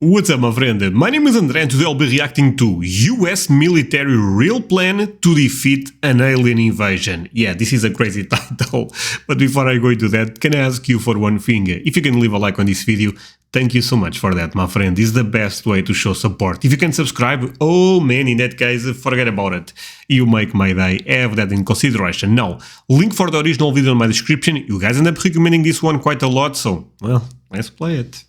What's up, my friend? My name is André and today I'll be reacting to US military real plan to defeat an alien invasion. Yeah, this is a crazy title, but before I go into that, can I ask you for one thing? If you can leave a like on this video, thank you so much for that, my friend. This is the best way to show support. If you can subscribe, oh man, in that case, forget about it. You make my day, have that in consideration. Now, link for the original video in my description. You guys end up recommending this one quite a lot, so, well, let's play it.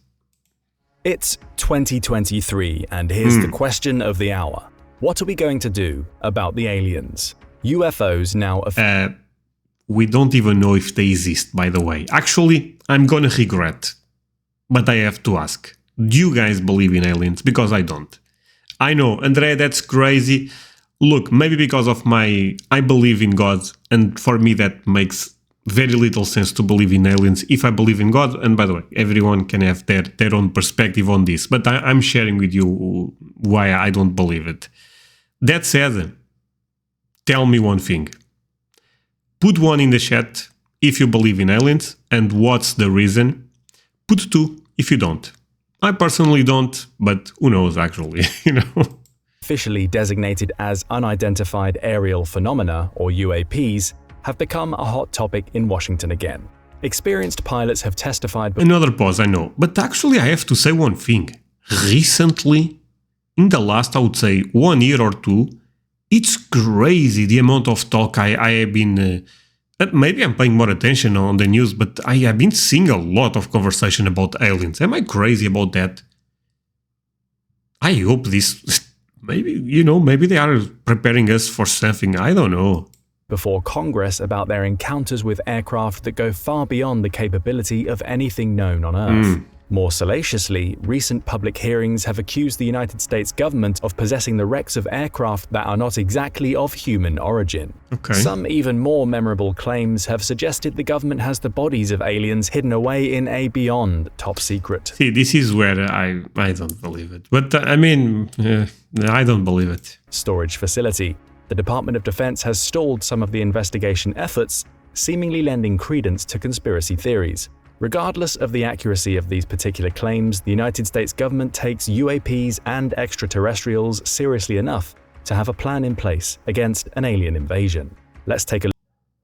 It's 2023, and here's the question of the hour. What are we going to do about the aliens? UFOs now... We don't even know if they exist, by the way. Actually, I'm gonna regret. But I have to ask. Do you guys believe in aliens? Because I don't. I know, André, that's crazy. Look, maybe because of I believe in God, and for me that makes very little sense to believe in aliens if I believe in God. And by the way, everyone can have their own perspective on this, but I'm sharing with you why I don't believe it. That said, tell me one thing. Put one in the chat if you believe in aliens and what's the reason. Put two if you don't. I personally don't, but who knows actually, you know. Officially designated as unidentified aerial phenomena, or UAPs, have become a hot topic in Washington again. Experienced pilots have testified... Another pause, I know, but actually I have to say one thing. Recently, in the last, I would say, 1 year or two, it's crazy the amount of talk I have been... maybe I'm paying more attention on the news, but I have been seeing a lot of conversation about aliens. Am I crazy about that? I hope this... Maybe, you know, maybe they are preparing us for something, I don't know. Before Congress about their encounters with aircraft that go far beyond the capability of anything known on Earth. More salaciously, recent public hearings have accused the United States government of possessing the wrecks of aircraft that are not exactly of human origin. Okay. Some even more memorable claims have suggested the government has the bodies of aliens hidden away in a beyond top secret. See, this is where I don't believe it. But I mean, I don't believe it. Storage facility. The Department of Defense has stalled some of the investigation efforts, seemingly lending credence to conspiracy theories. Regardless of the accuracy of these particular claims, the United States government takes UAPs and extraterrestrials seriously enough to have a plan in place against an alien invasion. Let's take a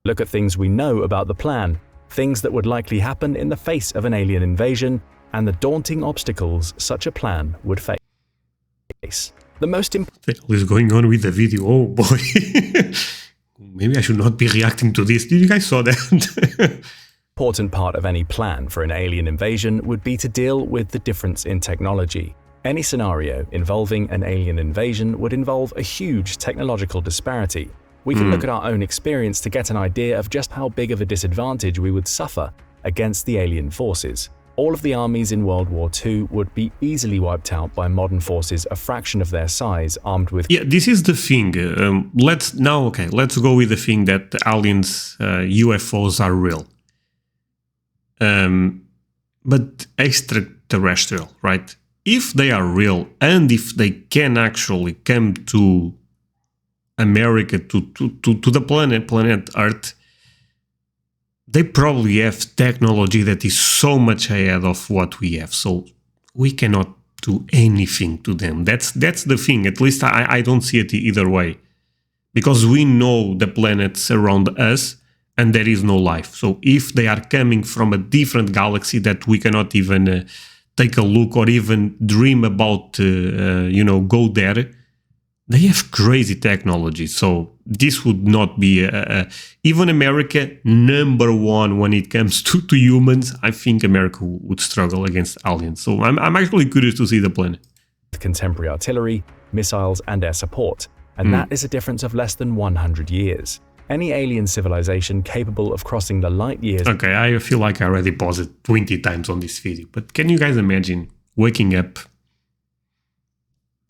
look at things we know about the plan, things that would likely happen in the face of an alien invasion, and the daunting obstacles such a plan would face. The most important... What is going on with the video? Oh boy. Maybe I should not be reacting to this. Did you guys saw that? Important part of any plan for an alien invasion would be to deal with the difference in technology. Any scenario involving an alien invasion would involve a huge technological disparity. We can look at our own experience to get an idea of just how big of a disadvantage we would suffer against the alien forces. All of the armies in World War II would be easily wiped out by modern forces a fraction of their size, armed with... Yeah, this is the thing. Let's go with the thing that aliens, UFOs are real. But extraterrestrial, right? If they are real and if they can actually come to America, to the planet Earth, they probably have technology that is so much ahead of what we have. So we cannot do anything to them. That's the thing. At least I don't see it either way. Because we know the planets around us and there is no life. So if they are coming from a different galaxy that we cannot even take a look or even dream about, you know, go there, they have crazy technology. So this would not be even America #1 when it comes to humans. I think America would struggle against aliens. So I'm actually curious to see the plan. Contemporary artillery, missiles, and air support. And that is a difference of less than 100 years. Any alien civilization capable of crossing the light years... Okay, I feel like I already paused it 20 times on this video. But can you guys imagine waking up,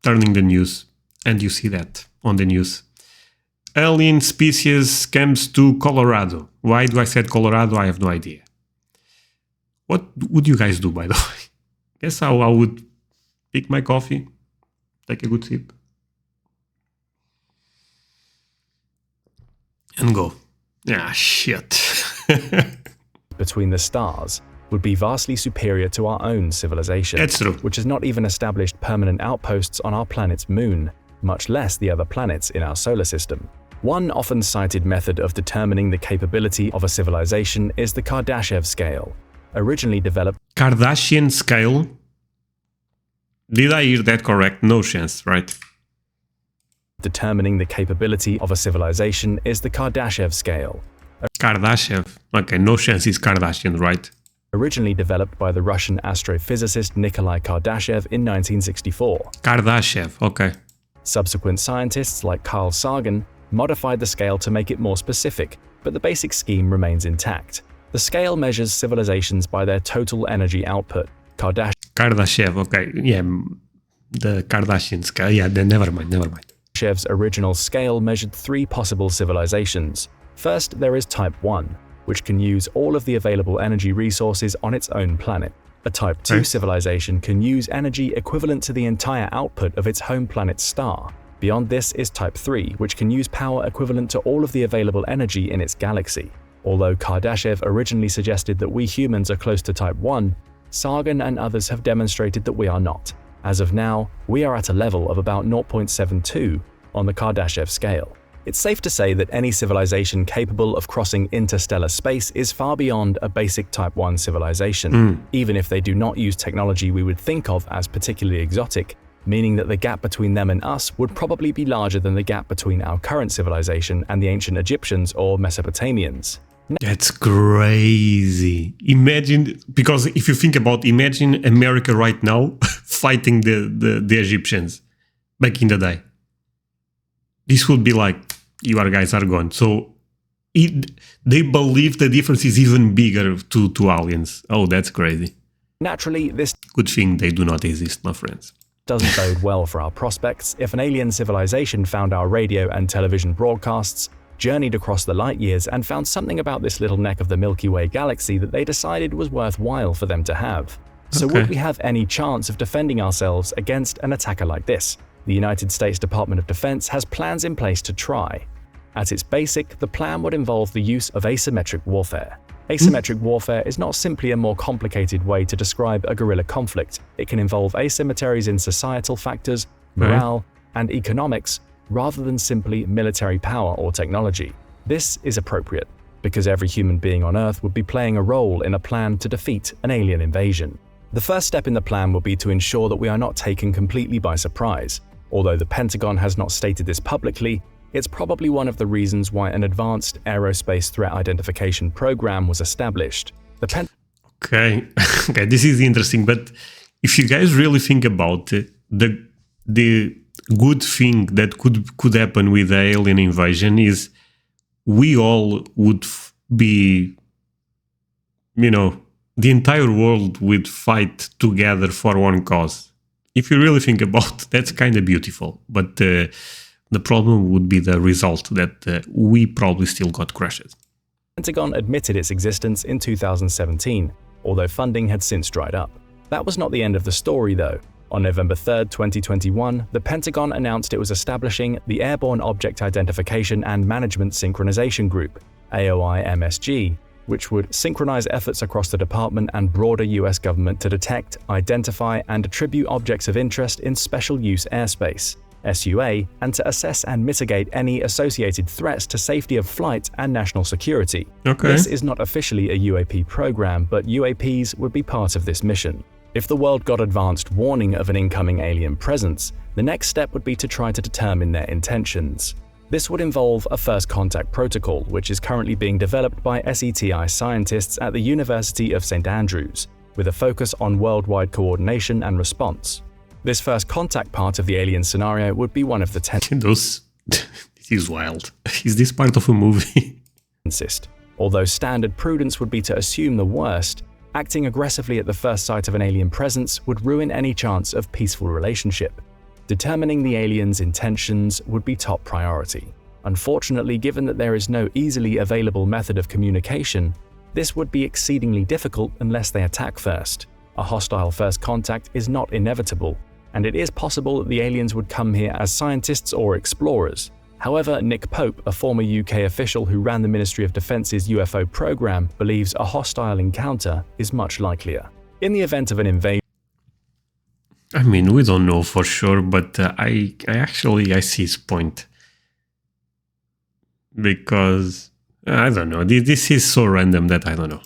turning the news, and you see that on the news? Alien species comes to Colorado. Why do I say Colorado? I have no idea. What would you guys do, by the way? Guess I would pick my coffee, take a good sip, and go. Ah, shit. Between the stars, would be vastly superior to our own civilization, That's true. which has not even established permanent outposts on our planet's moon, much less the other planets in our solar system. One often cited method of determining the capability of a civilization is the Kardashev scale, originally developed Kardashian scale. Did I hear that correct? No chance, right? Determining the capability of a civilization is the Kardashev scale, Kardashev. Okay, no chance is Kardashian, right? originally developed by the Russian astrophysicist Nikolai Kardashev in 1964. Kardashev, okay. Subsequent scientists like Carl Sagan modified the scale to make it more specific, but the basic scheme remains intact. The scale measures civilizations by their total energy output. Kardashev, okay. Yeah, the Kardashian scale. Yeah, then never mind. Kardashev's original scale measured 3 possible civilizations. First, there is Type 1, which can use all of the available energy resources on its own planet. A Type 2 civilization can use energy equivalent to the entire output of its home planet's star. Beyond this is Type 3, which can use power equivalent to all of the available energy in its galaxy. Although Kardashev originally suggested that we humans are close to Type 1, Sagan and others have demonstrated that we are not. As of now, we are at a level of about 0.72 on the Kardashev scale. It's safe to say that any civilization capable of crossing interstellar space is far beyond a basic Type 1 civilization, even if they do not use technology we would think of as particularly exotic, meaning that the gap between them and us would probably be larger than the gap between our current civilization and the ancient Egyptians or Mesopotamians. That's crazy. Imagine, because if you think about, imagine America right now fighting the Egyptians back in the day. This would be like, you guys are gone. So they believe the difference is even bigger to aliens. Oh, that's crazy. Naturally, this Good thing they do not exist, my friends. doesn't bode well for our prospects. If an alien civilization found our radio and television broadcasts, journeyed across the light years, and found something about this little neck of the Milky Way galaxy that they decided was worthwhile for them to have. So would we have any chance of defending ourselves against an attacker like this? The United States Department of Defense has plans in place to try. At its basic, the plan would involve the use of asymmetric warfare. Asymmetric warfare is not simply a more complicated way to describe a guerrilla conflict. It can involve asymmetries in societal factors, morale, and economics, rather than simply military power or technology. This is appropriate, because every human being on Earth would be playing a role in a plan to defeat an alien invasion. The first step in the plan will be to ensure that we are not taken completely by surprise. Although the Pentagon has not stated this publicly, it's probably one of the reasons why an advanced aerospace threat identification program was established. Okay, this is interesting, but if you guys really think about it, the good thing that could happen with the alien invasion is we all would be, the entire world would fight together for one cause. If you really think about it, that's kind of beautiful, but the problem would be the result that we probably still got crushed. Pentagon admitted its existence in 2017, although funding had since dried up. That was not the end of the story, though. On November 3, 2021, the Pentagon announced it was establishing the Airborne Object Identification and Management Synchronization Group, AOI-MSG, which would synchronize efforts across the department and broader US government to detect, identify, and attribute objects of interest in special use airspace, SUA, and to assess and mitigate any associated threats to safety of flight and national security. Okay. This is not officially a UAP program, but UAPs would be part of this mission. If the world got advanced warning of an incoming alien presence, the next step would be to try to determine their intentions. This would involve a first contact protocol, which is currently being developed by SETI scientists at the University of St. Andrews, with a focus on worldwide coordination and response. This first contact part of the alien scenario would be one of the 10. This is wild. Is this part of a movie? Although standard prudence would be to assume the worst, acting aggressively at the first sight of an alien presence would ruin any chance of peaceful relationship. Determining the aliens' intentions would be top priority. Unfortunately, given that there is no easily available method of communication, this would be exceedingly difficult unless they attack first. A hostile first contact is not inevitable, and it is possible that the aliens would come here as scientists or explorers. However, Nick Pope, a former UK official who ran the Ministry of Defence's UFO program, believes a hostile encounter is much likelier. In the event of an invasion, I mean, we don't know for sure, but I see his point. Because, I don't know, this is so random that I don't know.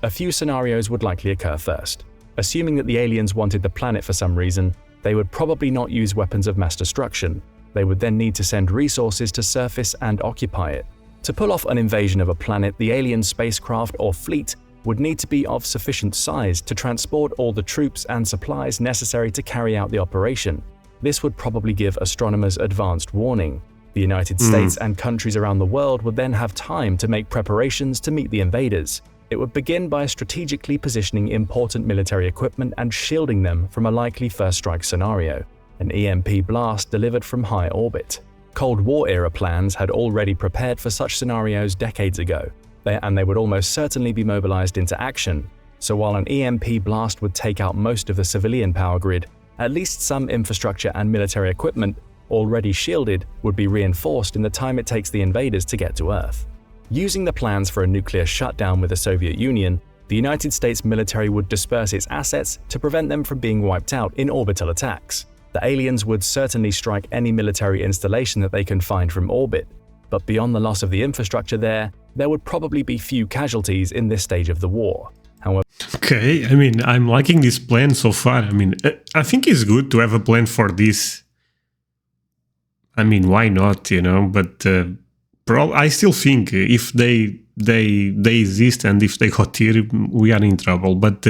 A few scenarios would likely occur first. Assuming that the aliens wanted the planet for some reason, they would probably not use weapons of mass destruction. They would then need to send resources to surface and occupy it. To pull off an invasion of a planet, the alien spacecraft or fleet would need to be of sufficient size to transport all the troops and supplies necessary to carry out the operation. This would probably give astronomers advanced warning. The United States and countries around the world would then have time to make preparations to meet the invaders. It would begin by strategically positioning important military equipment and shielding them from a likely first strike scenario, an EMP blast delivered from high orbit. Cold War-era plans had already prepared for such scenarios decades ago, and they would almost certainly be mobilized into action. So while an EMP blast would take out most of the civilian power grid, at least some infrastructure and military equipment, already shielded, would be reinforced in the time it takes the invaders to get to Earth. Using the plans for a nuclear shutdown with the Soviet Union, the United States military would disperse its assets to prevent them from being wiped out in orbital attacks. The aliens would certainly strike any military installation that they can find from orbit, but beyond the loss of the infrastructure there would probably be few casualties in this stage of the war. However, okay, I mean, I'm liking this plan so far. I mean, I think it's good to have a plan for this. I mean, why not, you know? But I still think if they exist and if they got here, we are in trouble. But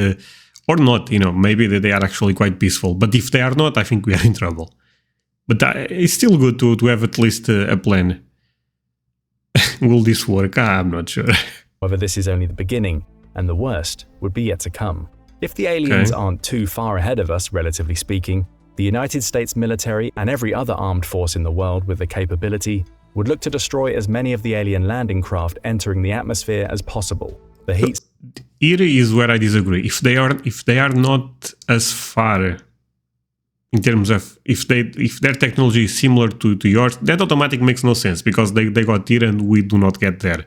or not, you know, maybe they are actually quite peaceful. But if they are not, I think we are in trouble. But it's still good to have at least a plan. Will this work? I'm not sure. However, this is only the beginning, and the worst would be yet to come. If the aliens aren't too far ahead of us, relatively speaking, the United States military and every other armed force in the world with the capability would look to destroy as many of the alien landing craft entering the atmosphere as possible. The heat here is where I disagree. If they are not as far in terms of if their technology is similar to yours, that automatically makes no sense because they got here and we do not get there.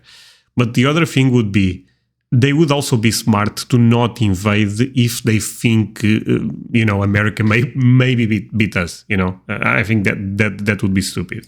But the other thing would be they would also be smart to not invade if they think you know, America maybe beat us. You know, I think that would be stupid.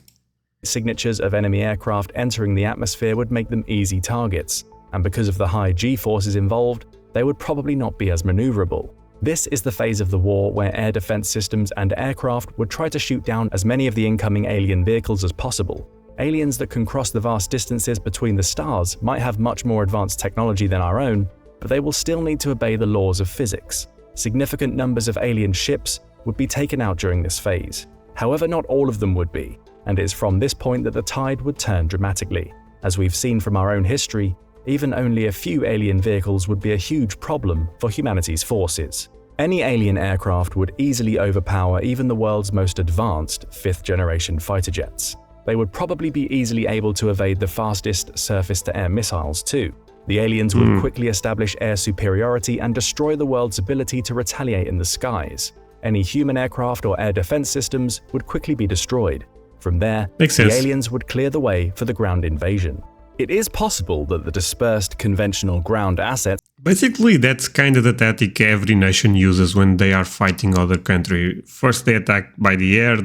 Signatures of enemy aircraft entering the atmosphere would make them easy targets, and because of the high G-forces involved, they would probably not be as maneuverable. This is the phase of the war where air defense systems and aircraft would try to shoot down as many of the incoming alien vehicles as possible. Aliens that can cross the vast distances between the stars might have much more advanced technology than our own, but they will still need to obey the laws of physics. Significant numbers of alien ships would be taken out during this phase. However, not all of them would be, and it's from this point that the tide would turn dramatically. As we've seen from our own history, even only a few alien vehicles would be a huge problem for humanity's forces. Any alien aircraft would easily overpower even the world's most advanced fifth-generation fighter jets. They would probably be easily able to evade the fastest surface-to-air missiles too. The aliens would quickly establish air superiority and destroy the world's ability to retaliate in the skies. Any human aircraft or air defense systems would quickly be destroyed. From there, the aliens would clear the way for the ground invasion. It is possible that the dispersed conventional ground assets... Basically, that's kind of the tactic every nation uses when they are fighting other country. First they attack by the air,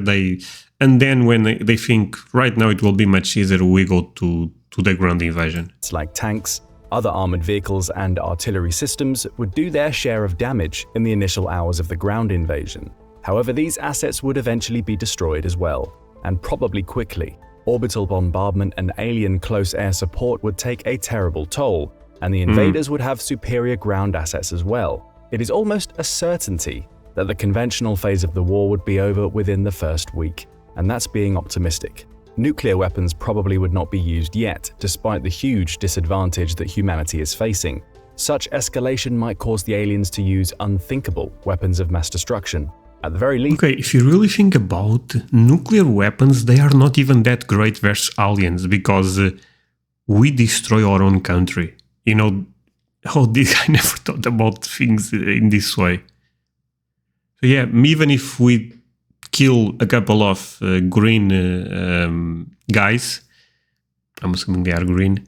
and then when they think, right now it will be much easier, we go to the ground invasion. It's like tanks, other armored vehicles and artillery systems would do their share of damage in the initial hours of the ground invasion. However, these assets would eventually be destroyed as well, and probably quickly. Orbital bombardment and alien close air support would take a terrible toll, and the invaders would have superior ground assets as well. It is almost a certainty that the conventional phase of the war would be over within the first week, and that's being optimistic. Nuclear weapons probably would not be used yet, despite the huge disadvantage that humanity is facing. Such escalation might cause the aliens to use unthinkable weapons of mass destruction. At the very least... Okay, if you really think about nuclear weapons, they are not even that great versus aliens, because we destroy our own country. You know, I never thought about things in this way. So yeah, even if we kill a couple of green guys, I'm assuming they are green,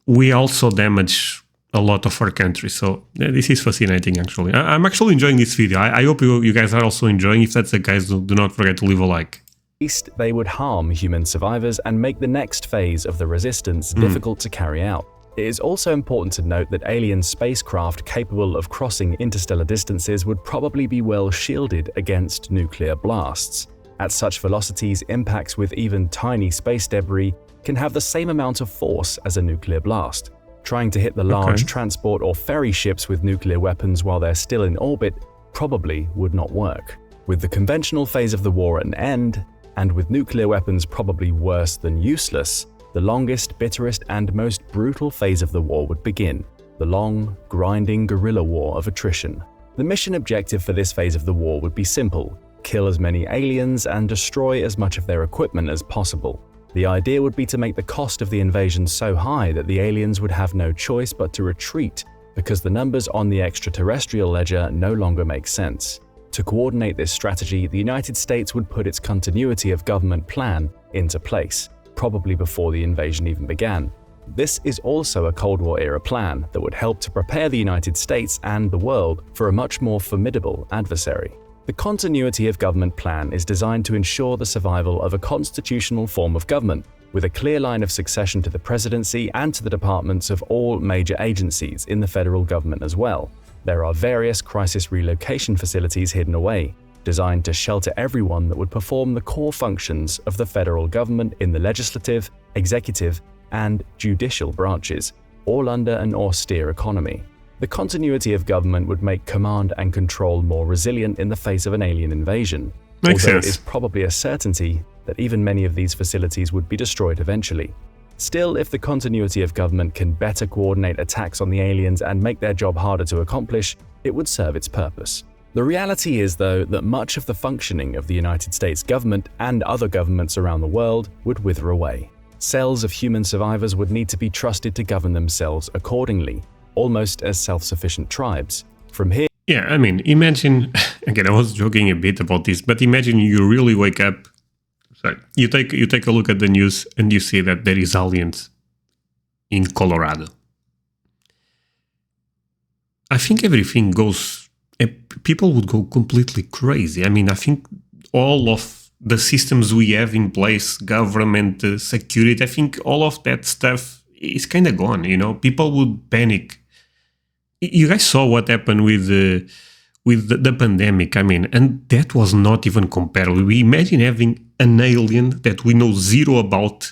we also damage a lot of our country. So this is fascinating, actually. I'm actually enjoying this video. I hope you guys are also enjoying. If that's the case, do not forget to leave a like. At least they would harm human survivors and make the next phase of the resistance difficult to carry out. It is also important to note that alien spacecraft capable of crossing interstellar distances would probably be well shielded against nuclear blasts. At such velocities, impacts with even tiny space debris can have the same amount of force as a nuclear blast. Trying to hit the large transport or ferry ships with nuclear weapons while they're still in orbit probably would not work. With the conventional phase of the war at an end, and with nuclear weapons probably worse than useless, the longest, bitterest, and most brutal phase of the war would begin, the long, grinding guerrilla war of attrition. The mission objective for this phase of the war would be simple: kill as many aliens and destroy as much of their equipment as possible. The idea would be to make the cost of the invasion so high that the aliens would have no choice but to retreat, because the numbers on the extraterrestrial ledger no longer make sense. To coordinate this strategy, the United States would put its continuity of government plan into place, probably before the invasion even began. This is also a Cold War-era plan that would help to prepare the United States and the world for a much more formidable adversary. The continuity of government plan is designed to ensure the survival of a constitutional form of government, with a clear line of succession to the presidency and to the departments of all major agencies in the federal government as well. There are various crisis relocation facilities hidden away, designed to shelter everyone that would perform the core functions of the federal government in the legislative, executive, and judicial branches, all under an austere economy. The continuity of government would make command and control more resilient in the face of an alien invasion, although it is probably a certainty that even many of these facilities would be destroyed eventually. Still, if the continuity of government can better coordinate attacks on the aliens and make their job harder to accomplish, it would serve its purpose. The reality is, though, that much of the functioning of the United States government and other governments around the world would wither away. Cells of human survivors would need to be trusted to govern themselves accordingly, almost as self-sufficient tribes. From here, yeah, I mean, imagine, again, I was joking a bit about this, but imagine you really wake up, sorry, you take a look at the news and you see that there is aliens in Colorado. I think everything goes, people would go completely crazy. I mean, I think all of the systems we have in place, government, security, I think all of that stuff is kind of gone, you know? People would panic. You guys saw what happened with the pandemic, I mean, and that was not even comparable. We imagine having an alien that we know zero about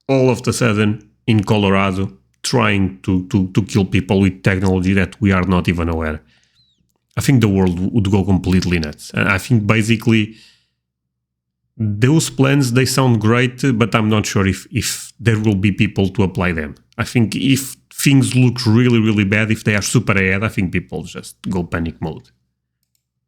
all of a sudden in Colorado trying to kill people with technology that we are not even aware. I think the world would go completely nuts. And I think basically those plans, they sound great, but I'm not sure if there will be people to apply them. I think if things look really, really bad, if they are super ahead, I think people just go panic mode.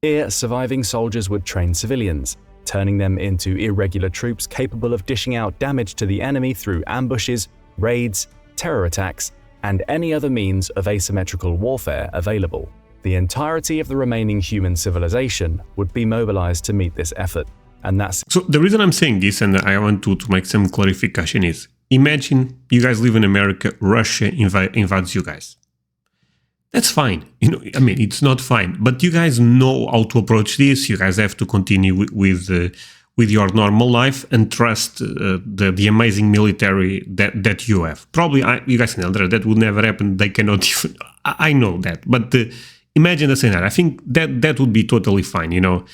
here, surviving soldiers would train civilians, turning them into irregular troops capable of dishing out damage to the enemy through ambushes, raids, terror attacks, and any other means of asymmetrical warfare available. The entirety of the remaining human civilization would be mobilized to meet this effort, and that's... So the reason I'm saying this, and I want to make some clarification, is imagine you guys live in America, Russia invades you guys. That's fine. You know, I mean, it's not fine, but you guys know how to approach this. You guys have to continue with your normal life and trust the amazing military that you have. Probably, you guys know that would never happen. They cannot even... I know that, but imagine the scenario. I think that would be totally fine, you know.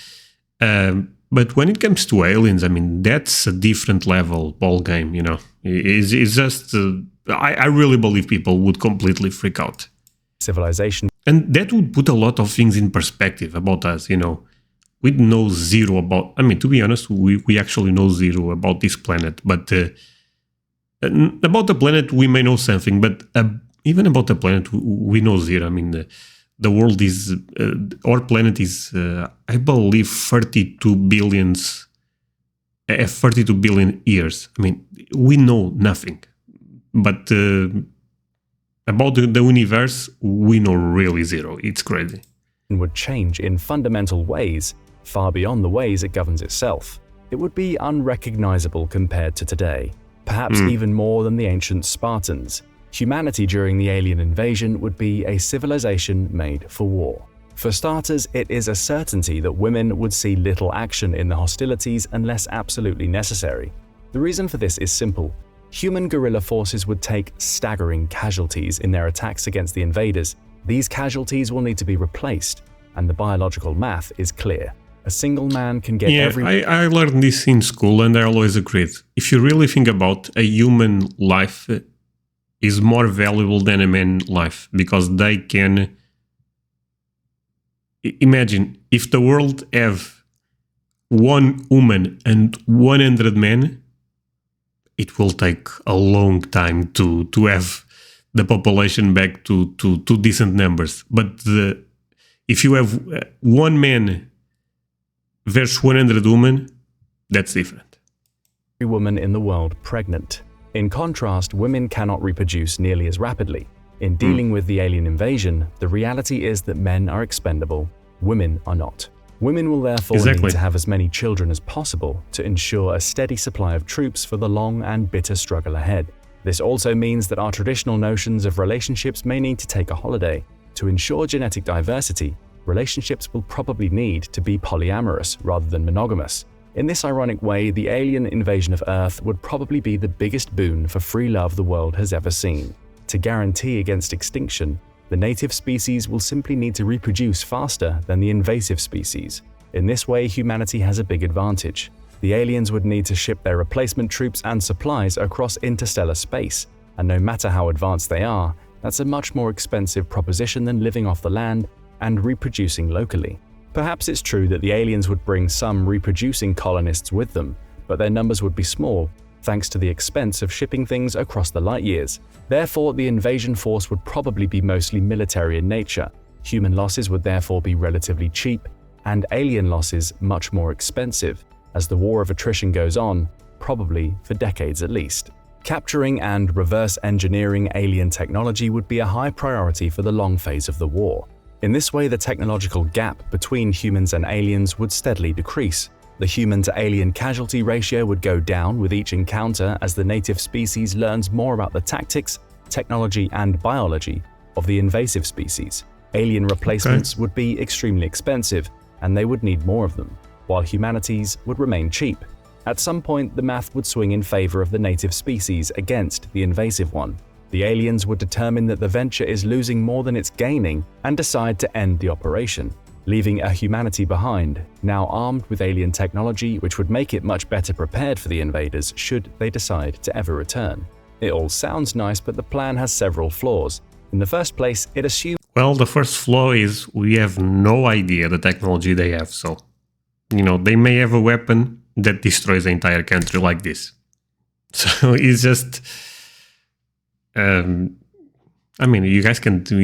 But when it comes to aliens, I mean, that's a different level ball game, you know. It's just... I really believe people would completely freak out. Civilization. And that would put a lot of things in perspective about us, you know. We know zero about... I mean, to be honest, we actually know zero about this planet. But about the planet, we may know something. But even about the planet, we know zero. I mean, the world is... our planet is, I believe, 32 billion years. I mean, we know nothing. But... about the universe, we know really zero. It's crazy. Would change in fundamental ways far beyond the ways it governs itself. It would be unrecognizable compared to today, perhaps even more than the ancient Spartans. Humanity during the alien invasion would be a civilization made for war. For starters, it is a certainty that women would see little action in the hostilities unless absolutely necessary. The reason for this is simple. Human guerrilla forces would take staggering casualties in their attacks against the invaders. These casualties will need to be replaced, and the biological math is clear. A single man can get I learned this in school and I always agreed. If you really think about a human life is more valuable than a man life because they can... Imagine if the world have one woman and 100 men, it will take a long time to have the population back to decent numbers. But if you have one man versus 100 women, that's different. Every woman in the world pregnant. In contrast, women cannot reproduce nearly as rapidly. In dealing with the alien invasion, the reality is that men are expendable, women are not. Women will therefore need to have as many children as possible to ensure a steady supply of troops for the long and bitter struggle ahead. This also means that our traditional notions of relationships may need to take a holiday. To ensure genetic diversity, relationships will probably need to be polyamorous rather than monogamous. In this ironic way, the alien invasion of Earth would probably be the biggest boon for free love the world has ever seen. To guarantee against extinction, the native species will simply need to reproduce faster than the invasive species. In this way, humanity has a big advantage. The aliens would need to ship their replacement troops and supplies across interstellar space, and no matter how advanced they are, that's a much more expensive proposition than living off the land and reproducing locally. Perhaps it's true that the aliens would bring some reproducing colonists with them, but their numbers would be small, thanks to the expense of shipping things across the light years. Therefore, the invasion force would probably be mostly military in nature. Human losses would therefore be relatively cheap, and alien losses much more expensive, as the war of attrition goes on, probably for decades at least. Capturing and reverse engineering alien technology would be a high priority for the long phase of the war. In this way, the technological gap between humans and aliens would steadily decrease. The human-to-alien casualty ratio would go down with each encounter as the native species learns more about the tactics, technology, and biology of the invasive species. Alien replacements would be extremely expensive, and they would need more of them, while humanity's would remain cheap. At some point, the math would swing in favor of the native species against the invasive one. The aliens would determine that the venture is losing more than it's gaining and decide to end the operation, leaving a humanity behind, now armed with alien technology which would make it much better prepared for the invaders should they decide to ever return. It all sounds nice, but the plan has several flaws. In the first place, it assumes... Well, the first flaw is we have no idea the technology they have, so... they may have a weapon that destroys the entire country like this. So it's just... you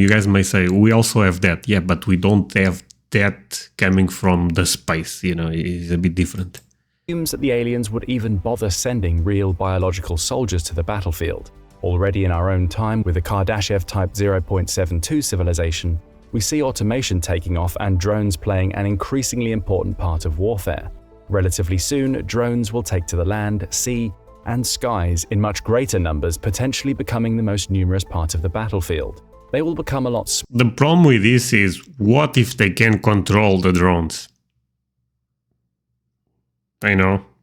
guys may say, we also have that. Yeah, but we don't have that coming from the space, it's a bit different. That the aliens would even bother sending real biological soldiers to the battlefield. Already in our own time, with the Kardashev Type 0.72 civilization, we see automation taking off and drones playing an increasingly important part of warfare. Relatively soon, drones will take to the land, sea, and skies in much greater numbers, potentially becoming the most numerous part of the battlefield. They will become a lot smaller. The problem with this is, what if they can control the drones?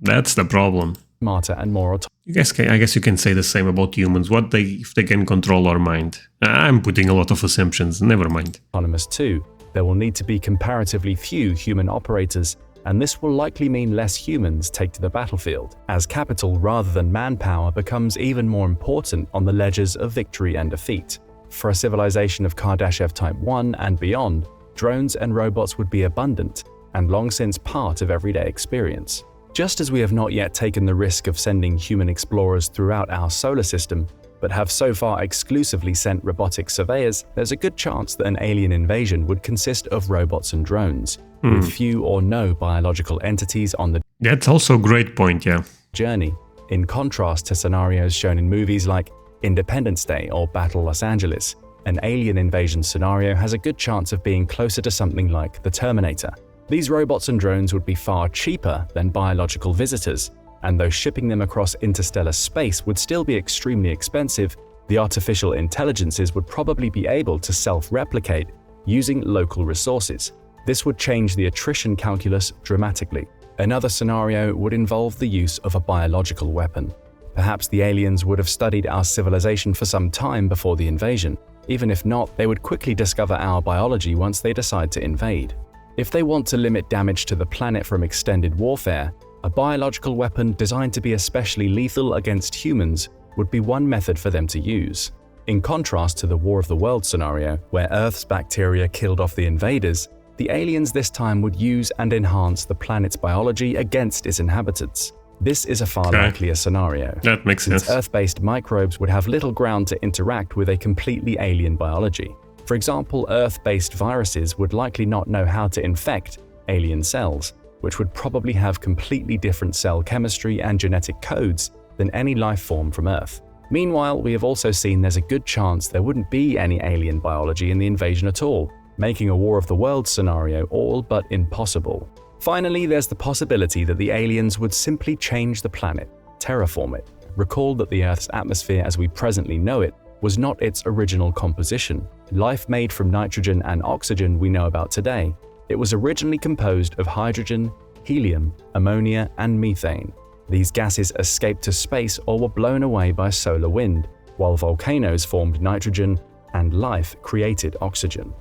That's the problem. Smarter and more autonomous. I guess you can say the same about humans. If they can control our mind? I'm putting a lot of assumptions, never mind. Autonomous too. There will need to be comparatively few human operators, and this will likely mean less humans take to the battlefield, as capital rather than manpower becomes even more important on the ledgers of victory and defeat. For a civilization of Kardashev Type 1 and beyond, drones and robots would be abundant and long since part of everyday experience. Just as we have not yet taken the risk of sending human explorers throughout our solar system, but have so far exclusively sent robotic surveyors, there's a good chance that an alien invasion would consist of robots and drones, with few or no biological entities on the That's also a great point, yeah. journey, in contrast to scenarios shown in movies like Independence Day or Battle Los Angeles. An alien invasion scenario has a good chance of being closer to something like The Terminator. These robots and drones would be far cheaper than biological visitors, and though shipping them across interstellar space would still be extremely expensive, the artificial intelligences would probably be able to self-replicate using local resources. This would change the attrition calculus dramatically. Another scenario would involve the use of a biological weapon. Perhaps the aliens would have studied our civilization for some time before the invasion. Even if not, they would quickly discover our biology once they decide to invade. If they want to limit damage to the planet from extended warfare, a biological weapon designed to be especially lethal against humans would be one method for them to use. In contrast to the War of the Worlds scenario, where Earth's bacteria killed off the invaders, the aliens this time would use and enhance the planet's biology against its inhabitants. This is a far likelier scenario. That makes sense. Since Earth-based microbes would have little ground to interact with a completely alien biology. For example, Earth-based viruses would likely not know how to infect alien cells, which would probably have completely different cell chemistry and genetic codes than any life form from Earth. Meanwhile, we have also seen there's a good chance there wouldn't be any alien biology in the invasion at all, making a War of the Worlds scenario all but impossible. Finally, there's the possibility that the aliens would simply change the planet, terraform it. Recall that the Earth's atmosphere as we presently know it was not its original composition. Life made from nitrogen and oxygen we know about today. It was originally composed of hydrogen, helium, ammonia, and methane. These gases escaped to space or were blown away by solar wind, while volcanoes formed nitrogen and life created oxygen.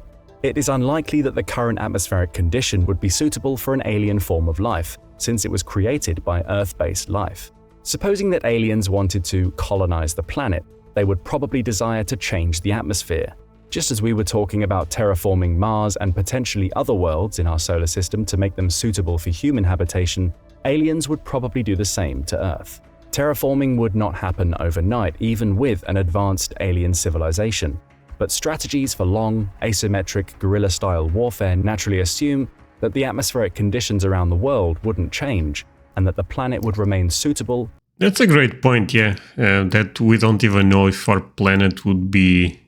It is unlikely that the current atmospheric condition would be suitable for an alien form of life, since it was created by Earth-based life. Supposing that aliens wanted to colonize the planet, they would probably desire to change the atmosphere. Just as we were talking about terraforming Mars and potentially other worlds in our solar system to make them suitable for human habitation, aliens would probably do the same to Earth. Terraforming would not happen overnight, even with an advanced alien civilization. But strategies for long, asymmetric, guerrilla-style warfare naturally assume that the atmospheric conditions around the world wouldn't change, and that the planet would remain suitable. That's a great point, yeah. That we don't even know if our planet would be...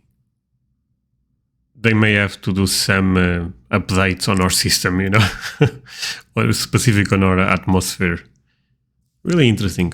They may have to do some updates on our system, you know, or specific on our atmosphere. Really interesting.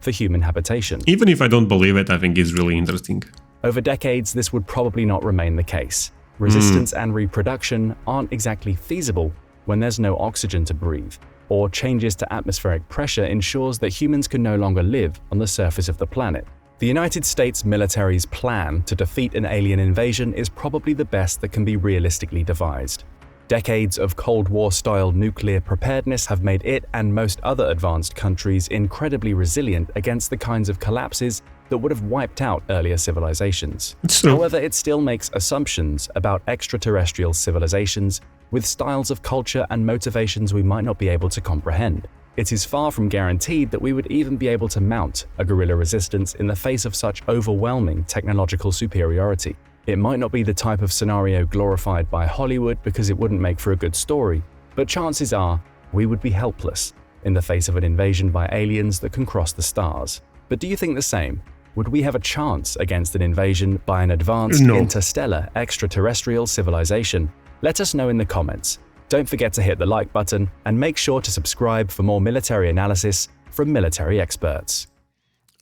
For human habitation. Even if I don't believe it, I think it's really interesting. Over decades, this would probably not remain the case. Resistance and reproduction aren't exactly feasible when there's no oxygen to breathe, or changes to atmospheric pressure ensures that humans can no longer live on the surface of the planet. The United States military's plan to defeat an alien invasion is probably the best that can be realistically devised. Decades of Cold War-style nuclear preparedness have made it and most other advanced countries incredibly resilient against the kinds of collapses that would have wiped out earlier civilizations. However, it still makes assumptions about extraterrestrial civilizations with styles of culture and motivations we might not be able to comprehend. It is far from guaranteed that we would even be able to mount a guerrilla resistance in the face of such overwhelming technological superiority. It might not be the type of scenario glorified by Hollywood because it wouldn't make for a good story, but chances are we would be helpless in the face of an invasion by aliens that can cross the stars. But do you think the same? Would we have a chance against an invasion by an advanced interstellar extraterrestrial civilization? Let us know in the comments. Don't forget to hit the like button and make sure to subscribe for more military analysis from military experts.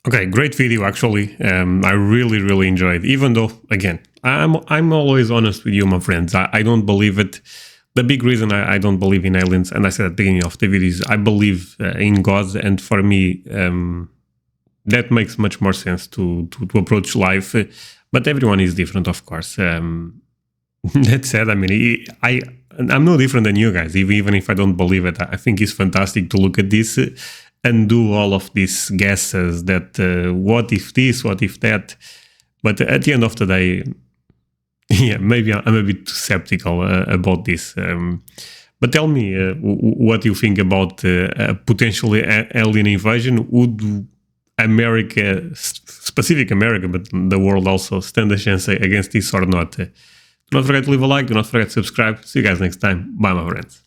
Okay, great video actually. I really enjoyed, even though, again, I'm always honest with you, my friends. I don't believe it. The big reason I don't believe in aliens, and I said at the beginning of the video, is I believe in God, and for me, that makes much more sense to approach life. But everyone is different, of course. That said, I mean, I'm no different than you guys. Even if I don't believe it, I think it's fantastic to look at this and do all of these guesses that what if this, what if that. But at the end of the day, yeah, maybe I'm a bit skeptical about this. But tell me what you think about a potentially alien invasion. Would America, specific America, but the world also, stand a chance against this or not? Do not forget to leave a like, do not forget to subscribe. See you guys next time. Bye, my friends.